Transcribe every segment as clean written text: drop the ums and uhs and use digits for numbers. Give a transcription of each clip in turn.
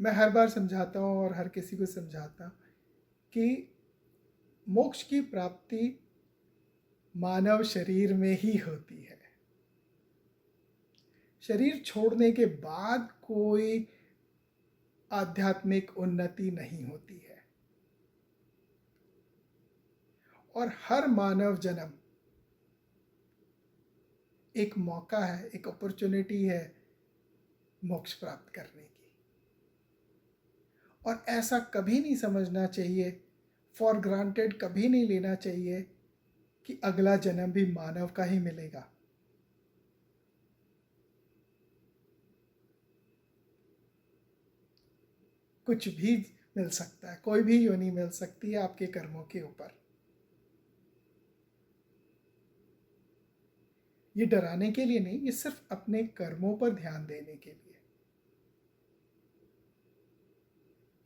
मैं हर बार समझाता हूँ और हर किसी को समझाता हूँ कि मोक्ष की प्राप्ति मानव शरीर में ही होती है। शरीर छोड़ने के बाद कोई आध्यात्मिक उन्नति नहीं होती है। और हर मानव जन्म एक मौका है, एक अपॉर्चुनिटी है मोक्ष प्राप्त करने की। और ऐसा कभी नहीं समझना चाहिए, फॉर ग्रांटेड कभी नहीं लेना चाहिए कि अगला जन्म भी मानव का ही मिलेगा। कुछ भी मिल सकता है, कोई भी योनि मिल सकती है आपके कर्मों के ऊपर। ये डराने के लिए नहीं, ये सिर्फ अपने कर्मों पर ध्यान देने के लिए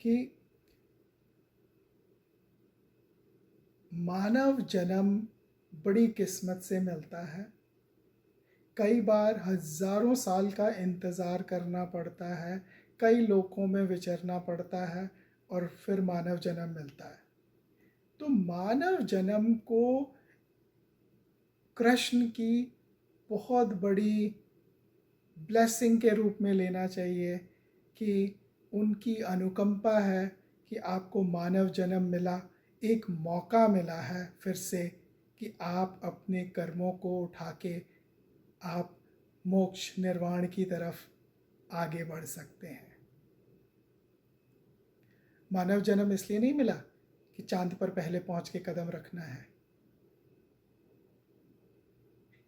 कि मानव जन्म बड़ी किस्मत से मिलता है। कई बार हजारों साल का इंतज़ार करना पड़ता है, कई लोकों में विचरना पड़ता है और फिर मानव जन्म मिलता है। तो मानव जन्म को कृष्ण की बहुत बड़ी ब्लेसिंग के रूप में लेना चाहिए कि उनकी अनुकंपा है कि आपको मानव जन्म मिला, एक मौका मिला है फिर से कि आप अपने कर्मों को उठा के आप मोक्ष निर्वाण की तरफ आगे बढ़ सकते हैं। मानव जन्म इसलिए नहीं मिला कि चांद पर पहले पहुंच के कदम रखना है।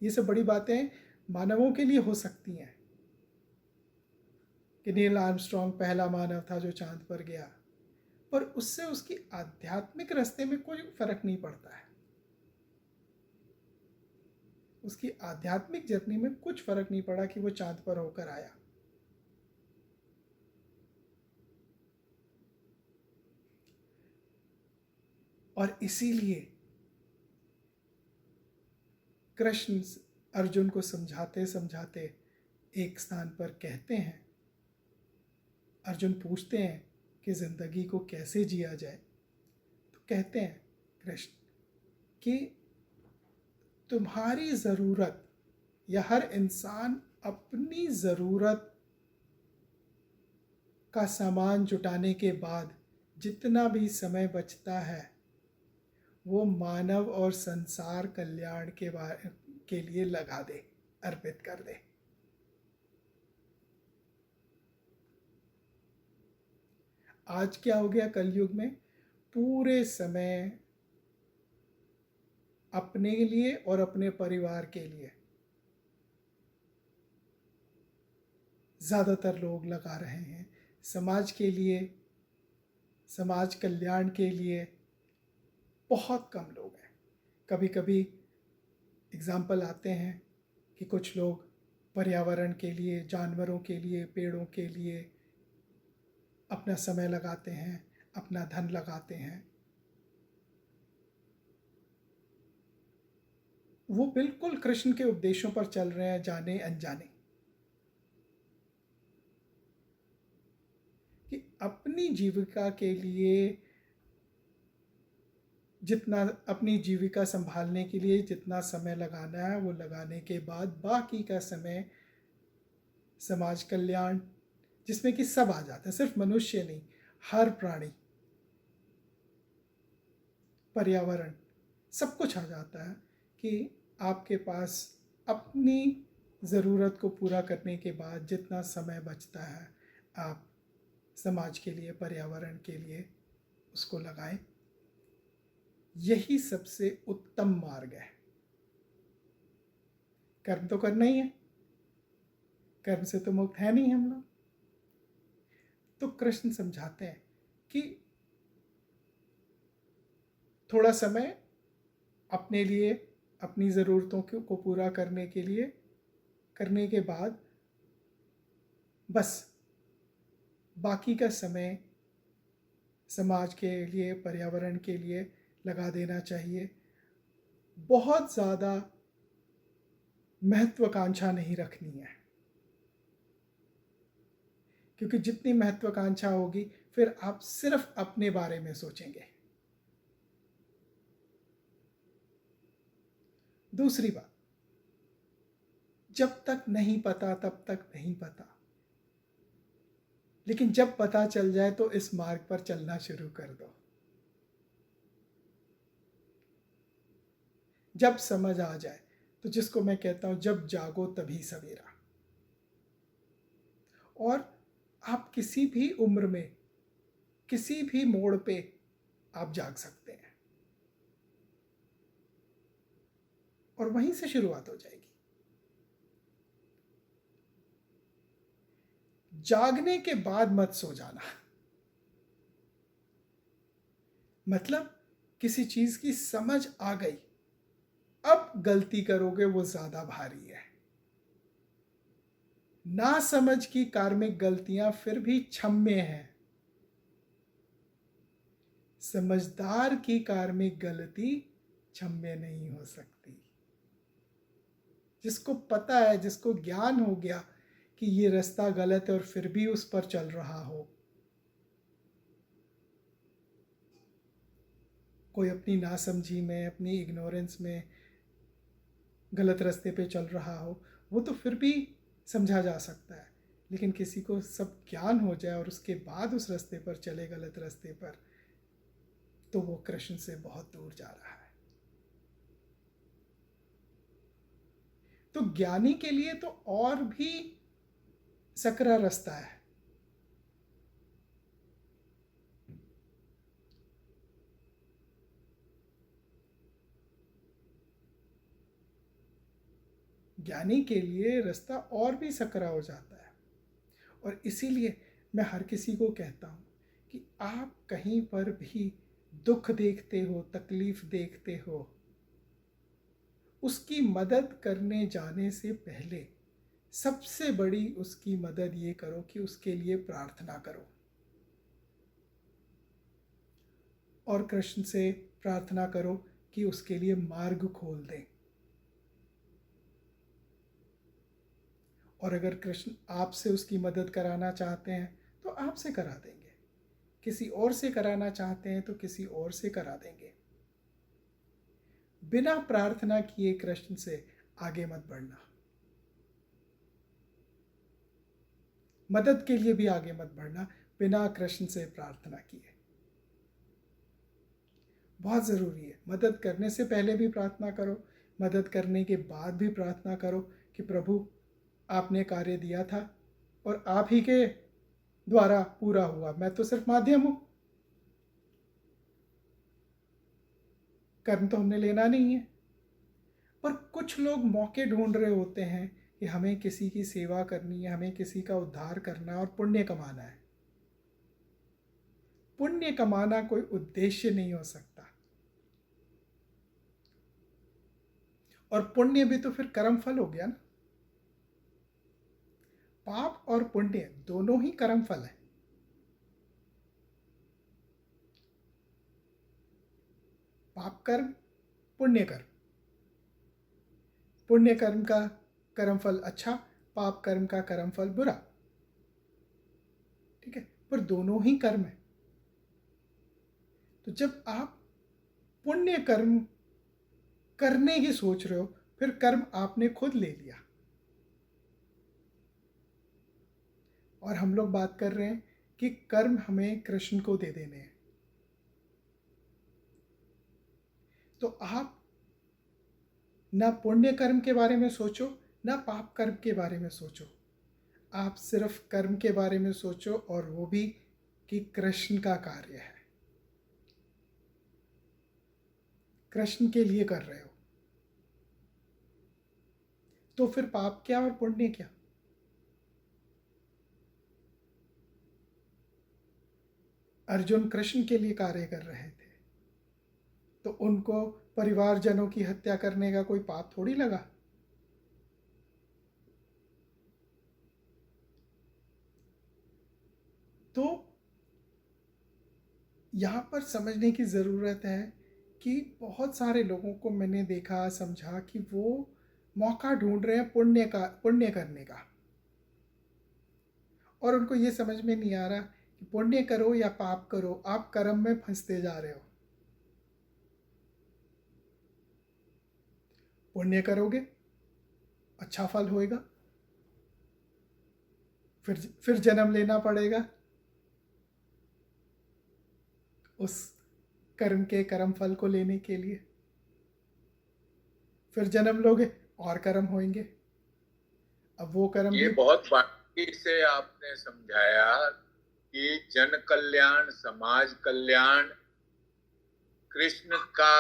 ये सब बड़ी बातें मानवों के लिए हो सकती हैं कि नील आर्मस्ट्रॉन्ग पहला मानव था जो चांद पर गया, पर उससे उसकी आध्यात्मिक रास्ते में कोई फर्क नहीं पड़ता है। उसकी आध्यात्मिक जर्नी में कुछ फर्क नहीं पड़ा कि वो चांद पर होकर आया। और इसीलिए कृष्ण अर्जुन को समझाते समझाते एक स्थान पर कहते हैं, अर्जुन पूछते हैं कि ज़िंदगी को कैसे जिया जाए। तो कहते हैं कृष्ण कि तुम्हारी ज़रूरत या हर इंसान अपनी ज़रूरत का सामान जुटाने के बाद जितना भी समय बचता है वो मानव और संसार कल्याण के लिए लगा दे, अर्पित कर दे। आज क्या हो गया कलयुग में, पूरे समय अपने लिए और अपने परिवार के लिए ज़्यादातर लोग लगा रहे हैं। समाज के लिए, समाज कल्याण के लिए बहुत कम लोग हैं। कभी कभी एग्ज़ाम्पल आते हैं कि कुछ लोग पर्यावरण के लिए, जानवरों के लिए, पेड़ों के लिए अपना समय लगाते हैं, अपना धन लगाते हैं। वो बिल्कुल कृष्ण के उपदेशों पर चल रहे हैं, जाने अनजाने, कि अपनी जीविका के लिए जितना, अपनी जीविका संभालने के लिए जितना समय लगाना है वो लगाने के बाद बाकी का समय समाज कल्याण, जिसमें कि सब आ जाता है, सिर्फ मनुष्य नहीं, हर प्राणी, पर्यावरण, सब कुछ आ जाता है कि आपके पास अपनी ज़रूरत को पूरा करने के बाद जितना समय बचता है आप समाज के लिए, पर्यावरण के लिए उसको लगाएं। यही सबसे उत्तम मार्ग है। कर्म तो करना ही है, कर्म से तो मुक्त है नहीं हम लोग। तो कृष्ण समझाते हैं कि थोड़ा समय अपने लिए, अपनी ज़रूरतों को पूरा करने के लिए करने के बाद बस बाकी का समय समाज के लिए, पर्यावरण के लिए लगा देना चाहिए। बहुत ज़्यादा महत्वाकांक्षा नहीं रखनी है क्योंकि जितनी महत्वाकांक्षा होगी फिर आप सिर्फ अपने बारे में सोचेंगे। दूसरी बात, जब तक नहीं पता तब तक नहीं पता, लेकिन जब पता चल जाए तो इस मार्ग पर चलना शुरू कर दो। जब समझ आ जाए, तो जिसको मैं कहता हूं जब जागो तभी सवेरा। और आप किसी भी उम्र में किसी भी मोड़ पे आप जाग सकते हैं और वहीं से शुरुआत हो जाएगी। जागने के बाद मत सो जाना। मतलब किसी चीज की समझ आ गई, अब गलती करोगे वो ज्यादा भारी है। ना समझ की कार्मिक गलतियां फिर भी क्षम्य हैं, समझदार की कार्मिक गलती क्षम्य नहीं हो सकती। जिसको पता है, जिसको ज्ञान हो गया कि ये रास्ता गलत है और फिर भी उस पर चल रहा हो, कोई अपनी नासमझी में, अपनी इग्नोरेंस में गलत रास्ते पे चल रहा हो, वो तो फिर भी समझा जा सकता है। लेकिन किसी को सब ज्ञान हो जाए और उसके बाद उस रास्ते पर चले गलत रास्ते पर, तो वो कृष्ण से बहुत दूर जा रहा है। तो ज्ञानी के लिए तो और भी सकरा रास्ता है। ज्ञानी के लिए रास्ता और भी सकरा हो जाता है। और इसीलिए मैं हर किसी को कहता हूँ कि आप कहीं पर भी दुख देखते हो, तकलीफ देखते हो, उसकी मदद करने जाने से पहले सबसे बड़ी उसकी मदद ये करो कि उसके लिए प्रार्थना करो। और कृष्ण से प्रार्थना करो कि उसके लिए मार्ग खोल दें। और अगर कृष्ण आपसे उसकी मदद कराना चाहते हैं तो आपसे करा देंगे, किसी और से कराना चाहते हैं तो किसी और से करा देंगे। बिना प्रार्थना किए कृष्ण से आगे मत बढ़ना। मदद के लिए भी आगे मत बढ़ना बिना कृष्ण से प्रार्थना किए। बहुत ज़रूरी है। मदद करने से पहले भी प्रार्थना करो, मदद करने के बाद भी प्रार्थना करो कि प्रभु आपने कार्य दिया था और आप ही के द्वारा पूरा हुआ, मैं तो सिर्फ माध्यम हूँ। कर्म तो हमने लेना नहीं है। पर कुछ लोग मौके ढूंढ रहे होते हैं कि हमें किसी की सेवा करनी है, हमें किसी का उद्धार करना है और पुण्य कमाना है। पुण्य कमाना कोई उद्देश्य नहीं हो सकता। और पुण्य भी तो फिर कर्म फल हो गया ना। पाप और पुण्य दोनों ही कर्म फल है। पाप कर्म, पुण्य कर्म। पुण्य कर्म का कर्म फल अच्छा, पाप कर्म का कर्म फल बुरा। ठीक है, पर दोनों ही कर्म है। तो जब आप पुण्य कर्म करने की सोच रहे हो, फिर कर्म आपने खुद ले लिया। और हम लोग बात कर रहे हैं कि कर्म हमें कृष्ण को दे देने हैं। तो आप ना पुण्य कर्म के बारे में सोचो, ना पाप कर्म के बारे में सोचो। आप सिर्फ कर्म के बारे में सोचो, और वो भी कि कृष्ण का कार्य है, कृष्ण के लिए कर रहे हो। तो फिर पाप क्या और पुण्य क्या? अर्जुन कृष्ण के लिए कार्य कर रहे थे, तो उनको परिवारजनों की हत्या करने का कोई पाप थोड़ी लगा। तो यहाँ पर समझने की ज़रूरत है कि बहुत सारे लोगों को मैंने देखा, समझा कि वो मौका ढूंढ रहे हैं पुण्य करने का। और उनको ये समझ में नहीं आ रहा कि पुण्य करो या पाप करो, आप कर्म में फंसते जा रहे हो। पुण्य करोगे, अच्छा फल होएगा, फिर जन्म लेना पड़ेगा उस कर्म के कर्म फल को लेने के लिए। फिर जन्म लोगे और कर्म होंगे, अब वो कर्म ये भी। बहुत बारीकी से आपने समझाया कि जन कल्याण, समाज कल्याण कृष्ण का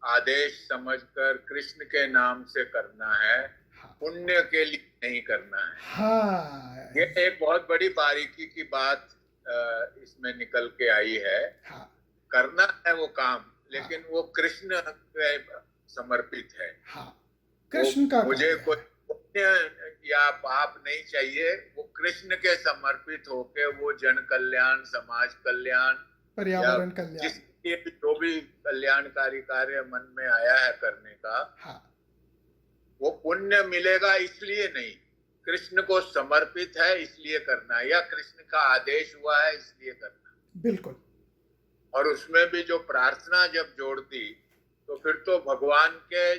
आदेश समझकर कृष्ण के नाम से करना है, हाँ पुण्य के लिए नहीं करना है। हाँ ये एक बहुत बड़ी बारीकी की बात इसमें निकल के आई है। हाँ करना है वो काम, हाँ लेकिन वो कृष्ण पे समर्पित है। हाँ, वो कृष्ण का मुझे कार्य कोई है। पुण्य या पाप नहीं चाहिए, वो कृष्ण के समर्पित होके वो जन कल्याण, समाज कल्याण या पर्यावरण कल्याण। जिसके जो भी कल्याणकारी कार्य मन में आया है करने का, हाँ वो पुण्य मिलेगा इसलिए नहीं, कृष्ण को समर्पित है इसलिए करना है, या कृष्ण का आदेश हुआ है इसलिए करना है। बिल्कुल। और उसमें भी जो प्रार्थना जब जोड़ दी, तो फिर तो भगवान के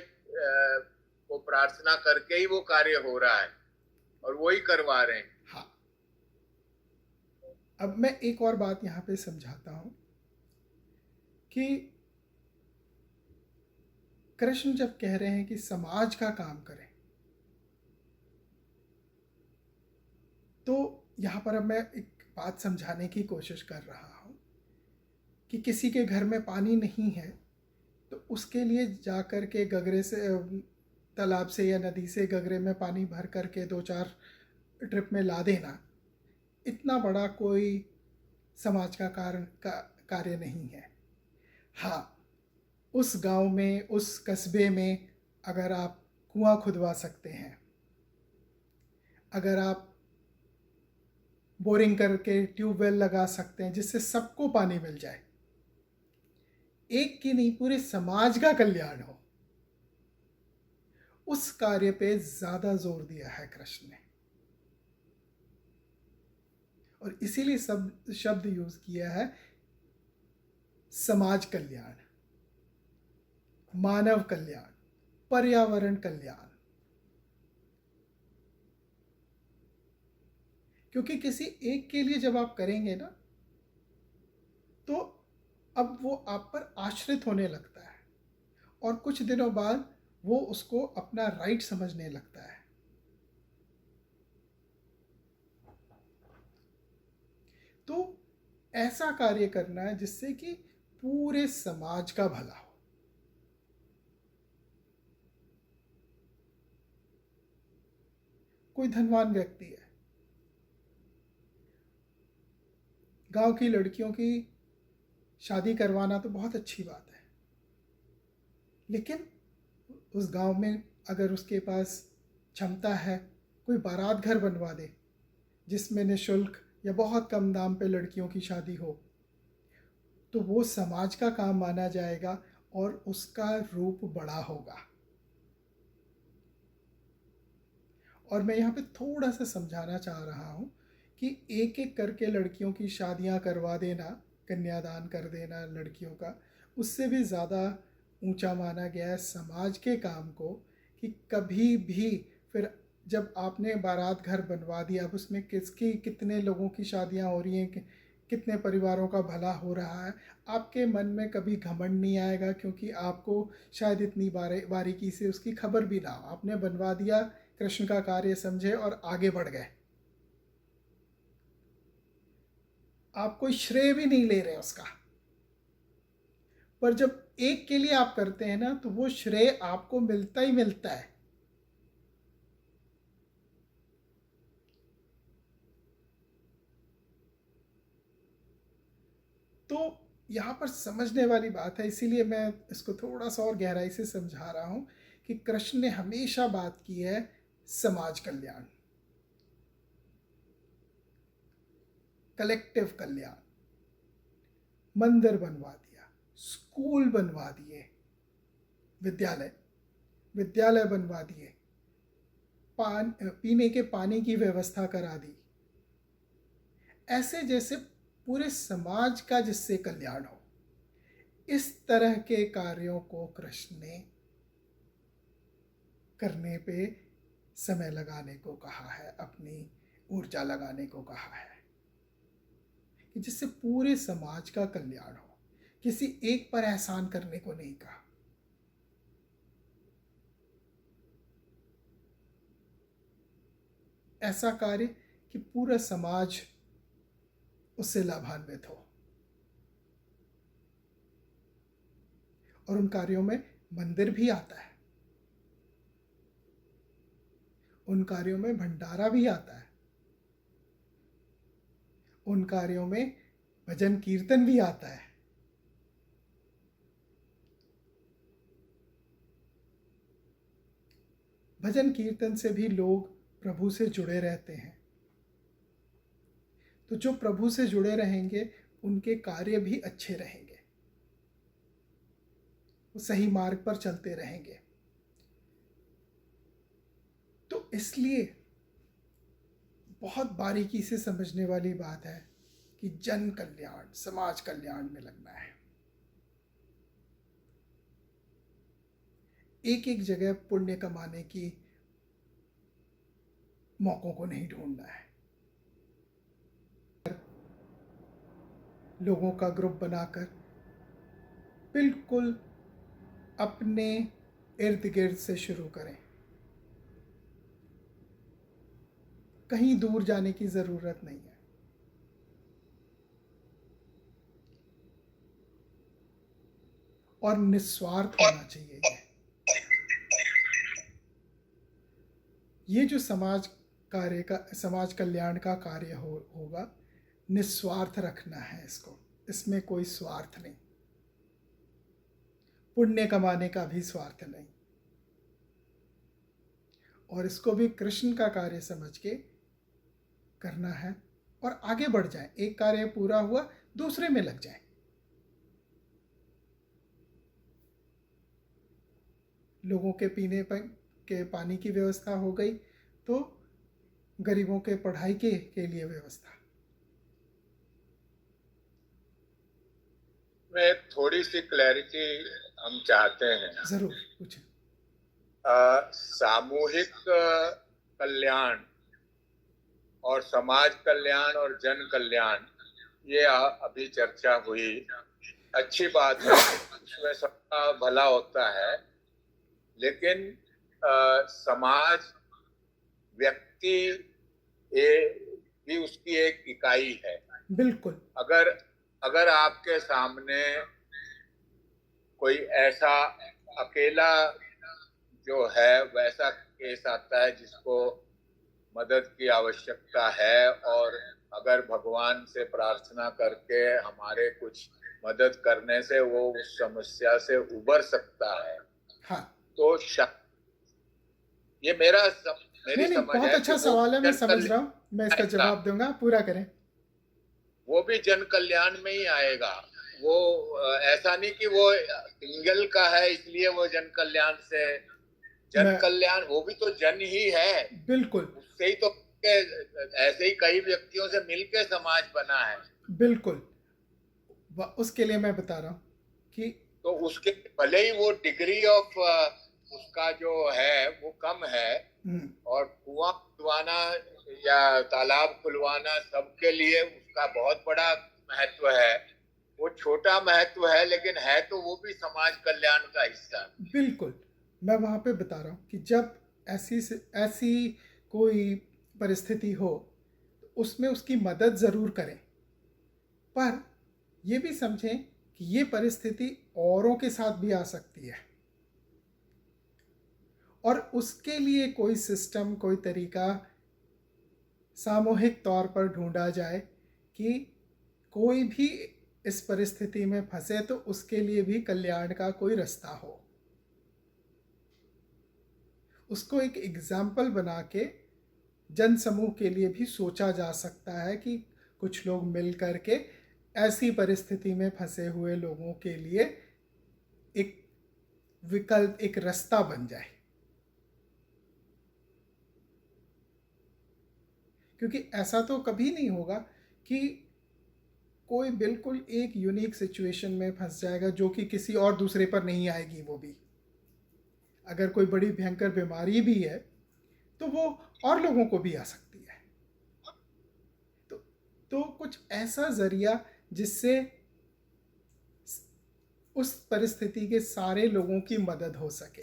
को प्रार्थना करके ही वो कार्य हो रहा है और वो ही करवा रहे हैं। हाँ, अब मैं एक और बात यहाँ पे समझाता हूँ कि कृष्ण जब कह रहे हैं कि समाज का काम करें, तो यहाँ पर अब मैं एक बात समझाने की कोशिश कर रहा हूँ कि किसी के घर में पानी नहीं है तो उसके लिए जा कर के गगरे से, तालाब से या नदी से गगरे में पानी भर करके 2-4 ट्रिप में ला देना, इतना बड़ा कोई समाज का कार्य नहीं है। हाँ, उस गांव में, उस कस्बे में अगर आप कुआं खुदवा सकते हैं, अगर आप बोरिंग करके ट्यूबवेल लगा सकते हैं जिससे सबको पानी मिल जाए, एक की नहीं पूरे समाज का कल्याण हो, उस कार्य पे ज़्यादा जोर दिया है कृष्ण ने। और इसीलिए सब शब्द यूज किया है समाज कल्याण, मानव कल्याण, पर्यावरण कल्याण। क्योंकि किसी एक के लिए जब आप करेंगे ना, तो अब वो आप पर आश्रित होने लगता है और कुछ दिनों बाद वो उसको अपना राइट समझने लगता है। तो ऐसा कार्य करना है जिससे कि पूरे समाज का भला हो। कोई धनवान व्यक्ति है, गांव की लड़कियों की शादी करवाना तो बहुत अच्छी बात है, लेकिन उस गांव में अगर उसके पास क्षमता है, कोई बारात घर बनवा दे जिसमें निःशुल्क या बहुत कम दाम पे लड़कियों की शादी हो, तो वो समाज का काम माना जाएगा और उसका रूप बड़ा होगा। और मैं यहाँ पे थोड़ा सा समझाना चाह रहा हूँ कि एक एक करके लड़कियों की शादियाँ करवा देना, कन्यादान कर देना लड़कियों का, उससे भी ज़्यादा ऊंचा माना गया है समाज के काम को। कि कभी भी फिर जब आपने बारात घर बनवा दिया, अब उसमें किसकी कितने लोगों की शादियाँ हो रही हैं, कितने परिवारों का भला हो रहा है, आपके मन में कभी घमंड नहीं आएगा, क्योंकि आपको शायद इतनी बारीकी से उसकी खबर भी ना हो। आपने बनवा दिया, कृष्ण का कार्य समझे और आगे बढ़ गए, आप कोई श्रेय भी नहीं ले रहे उसका। पर जब एक के लिए आप करते हैं ना, तो वो श्रेय आपको मिलता ही मिलता है। तो यहाँ पर समझने वाली बात है, इसीलिए मैं इसको थोड़ा सा और गहराई से समझा रहा हूँ कि कृष्ण ने हमेशा बात की है समाज कल्याण, कलेक्टिव कल्याण। मंदिर बनवा दिया, स्कूल बनवा दिए, विद्यालय विद्यालय बनवा दिए, पीने के पानी की व्यवस्था करा दी, ऐसे जैसे पूरे समाज का जिससे कल्याण हो, इस तरह के कार्यों को कृष्ण ने करने पे समय लगाने को कहा है, अपनी ऊर्जा लगाने को कहा है, कि जिससे पूरे समाज का कल्याण हो, किसी एक पर एहसान करने को नहीं कहा। ऐसा कार्य कि पूरा समाज उससे लाभान्वित हो। और उन कार्यों में मंदिर भी आता है, उन कार्यों में भंडारा भी आता है, उन कार्यों में भजन कीर्तन भी आता है। भजन कीर्तन से भी लोग प्रभु से जुड़े रहते हैं। तो जो प्रभु से जुड़े रहेंगे उनके कार्य भी अच्छे रहेंगे, वो सही मार्ग पर चलते रहेंगे। तो इसलिए बहुत बारीकी से समझने वाली बात है कि जन कल्याण, समाज कल्याण में लगना है। एक एक जगह पुण्य कमाने की मौकों को नहीं ढूंढना है। लोगों का ग्रुप बनाकर बिल्कुल अपने इर्द गिर्द से शुरू करें, कहीं दूर जाने की ज़रूरत नहीं है। और निस्वार्थ होना चाहिए। ये जो समाज कल्याण का कार्य होगा, निस्वार्थ रखना है इसको, इसमें कोई स्वार्थ नहीं, पुण्य कमाने का भी स्वार्थ नहीं। और इसको भी कृष्ण का कार्य समझ के करना है और आगे बढ़ जाए। एक कार्य पूरा हुआ, दूसरे में लग जाए। लोगों के पीने के पानी की व्यवस्था हो गई, तो गरीबों के पढ़ाई के लिए व्यवस्था। में थोड़ी सी क्लैरिटी हम चाहते हैं। जरूर पूछें। सामूहिक कल्याण और समाज कल्याण और जन कल्याण, ये अभी चर्चा हुई, अच्छी बात है, उसमें सबका भला होता है। लेकिन समाज, व्यक्ति भी उसकी एक इकाई है। बिल्कुल। अगर आपके सामने कोई ऐसा अकेला जो है वैसा केस आता है जिसको मदद की आवश्यकता है, और अगर भगवान से प्रार्थना करके हमारे कुछ मदद करने से वो उस समस्या से उबर सकता है, हाँ, तो ये मेरी नहीं, समझ बहुत है अच्छा कि सवाल है, मैं समझ रहा हूँ, मैं इसका जवाब दूंगा, पूरा करें। वो भी जन कल्याण में ही आएगा। वो ऐसा नहीं कि वो सिंगल का है इसलिए वो जन कल्याण से, जन कल्याण वो भी तो जन ही है। बिल्कुल, उससे ही तो ऐसे ही कई व्यक्तियों से मिलके समाज बना है। बिल्कुल, उसके लिए मैं बता रहा हूँ कि तो उसके भले ही वो डिग्री ऑफ उसका जो है वो कम है, और कुआं खुदवाना या तालाब खुलवाना सबके लिए उसका बहुत बड़ा महत्व है। वो छोटा महत्व है, लेकिन है तो वो भी समाज कल्याण का हिस्सा। बिल्कुल, मैं वहाँ पे बता रहा हूँ कि जब ऐसी कोई परिस्थिति हो तो उसमें उसकी मदद ज़रूर करें, पर ये भी समझें कि ये परिस्थिति औरों के साथ भी आ सकती है, और उसके लिए कोई सिस्टम, कोई तरीका सामूहिक तौर पर ढूंढा जाए कि कोई भी इस परिस्थिति में फंसे तो उसके लिए भी कल्याण का कोई रास्ता हो। उसको एक एग्जाम्पल बना के जन समूह के लिए भी सोचा जा सकता है कि कुछ लोग मिल करके ऐसी परिस्थिति में फंसे हुए लोगों के लिए एक विकल्प, एक रास्ता बन जाए। क्योंकि ऐसा तो कभी नहीं होगा कि कोई बिल्कुल एक यूनिक सिचुएशन में फंस जाएगा जो कि किसी और दूसरे पर नहीं आएगी। वो भी अगर कोई बड़ी भयंकर बीमारी भी है तो वो और लोगों को भी आ सकती है। तो कुछ ऐसा ज़रिया जिससे उस परिस्थिति के सारे लोगों की मदद हो सके,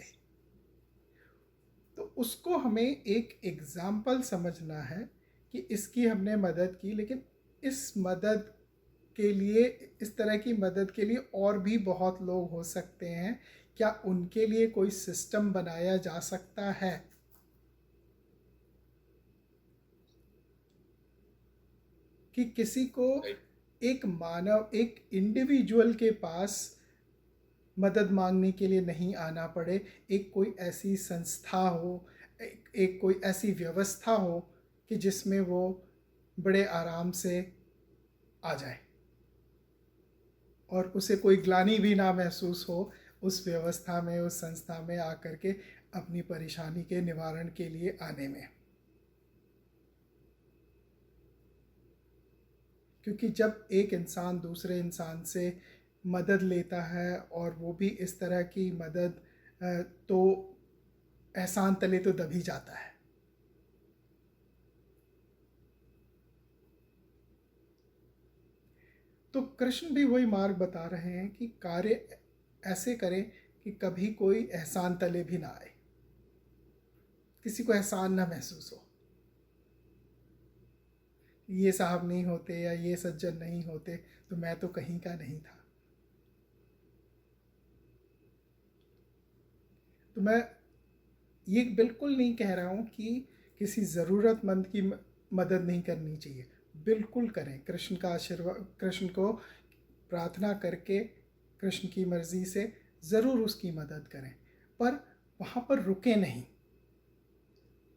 तो उसको हमें एक एग्ज़ाम्पल समझना है कि इसकी हमने मदद की, लेकिन इस मदद के लिए, इस तरह की मदद के लिए और भी बहुत लोग हो सकते हैं। क्या उनके लिए कोई सिस्टम बनाया जा सकता है कि किसी को, एक मानव, एक इंडिविजुअल के पास मदद मांगने के लिए नहीं आना पड़े, एक कोई ऐसी संस्था हो, एक कोई ऐसी व्यवस्था हो कि जिसमें वो बड़े आराम से आ जाए और उसे कोई ग्लानि भी ना महसूस हो उस व्यवस्था में, उस संस्था में आकर के अपनी परेशानी के निवारण के लिए आने में। क्योंकि जब एक इंसान दूसरे इंसान से मदद लेता है और वो भी इस तरह की मदद, तो एहसान तले तो दब ही जाता है। तो कृष्ण भी वही मार्ग बता रहे हैं कि कार्य ऐसे करें कि कभी कोई एहसान तले भी ना आए, किसी को एहसान ना महसूस हो। ये साहब नहीं होते या ये सज्जन नहीं होते तो मैं तो कहीं का नहीं था। तो मैं ये बिल्कुल नहीं कह रहा हूँ कि किसी ज़रूरतमंद की मदद नहीं करनी चाहिए, बिल्कुल करें। कृष्ण का आशीर्वाद, कृष्ण को प्रार्थना करके कृष्ण की मर्ज़ी से ज़रूर उसकी मदद करें, पर वहाँ पर रुके नहीं।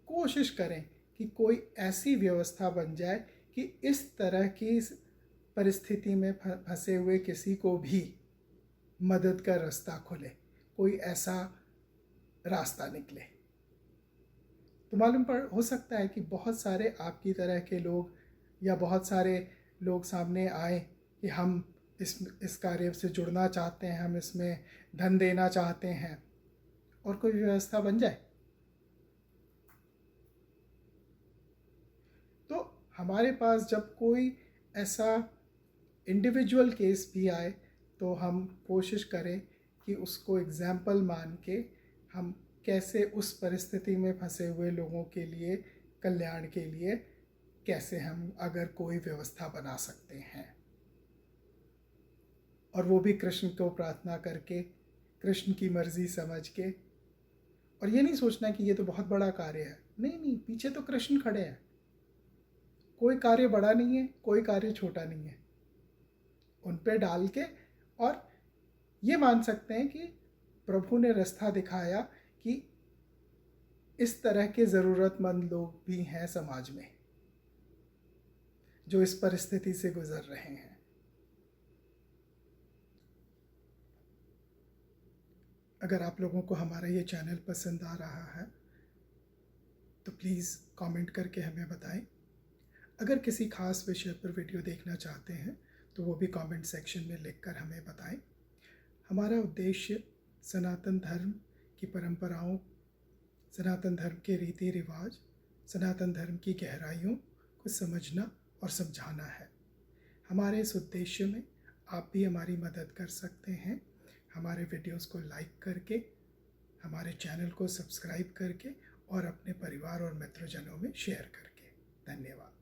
कोशिश करें कि कोई ऐसी व्यवस्था बन जाए कि इस तरह की परिस्थिति में फंसे हुए किसी को भी मदद का रास्ता खुले, कोई ऐसा रास्ता निकले। तो मालूम पड़ हो सकता है कि बहुत सारे आपकी तरह के लोग या बहुत सारे लोग सामने आए कि हम इस कार्य से जुड़ना चाहते हैं, हम इसमें धन देना चाहते हैं, और कोई व्यवस्था बन जाए। तो हमारे पास जब कोई ऐसा इंडिविजुअल केस भी आए तो हम कोशिश करें कि उसको एग्जाम्पल मान के हम कैसे उस परिस्थिति में फंसे हुए लोगों के लिए, कल्याण के लिए, कैसे हम अगर कोई व्यवस्था बना सकते हैं, और वो भी कृष्ण को प्रार्थना करके, कृष्ण की मर्ज़ी समझ के। और ये नहीं सोचना कि ये तो बहुत बड़ा कार्य है, नहीं नहीं, पीछे तो कृष्ण खड़े हैं। कोई कार्य बड़ा नहीं है, कोई कार्य छोटा नहीं है। उन पे डाल के और ये मान सकते हैं कि प्रभु ने रास्ता दिखाया कि इस तरह के ज़रूरतमंद लोग भी हैं समाज में जो इस परिस्थिति से गुजर रहे हैं। अगर आप लोगों को हमारा ये चैनल पसंद आ रहा है तो प्लीज़ कमेंट करके हमें बताएं। अगर किसी खास विषय पर वीडियो देखना चाहते हैं तो वो भी कमेंट सेक्शन में लिखकर हमें बताएं। हमारा उद्देश्य सनातन धर्म की परंपराओं, सनातन धर्म के रीति रिवाज, सनातन धर्म की गहराइयों को समझना और समझाना है। हमारे इस उद्देश्य में आप भी हमारी मदद कर सकते हैं, हमारे वीडियोस को लाइक करके, हमारे चैनल को सब्सक्राइब करके और अपने परिवार और मित्रजनों में शेयर करके। धन्यवाद।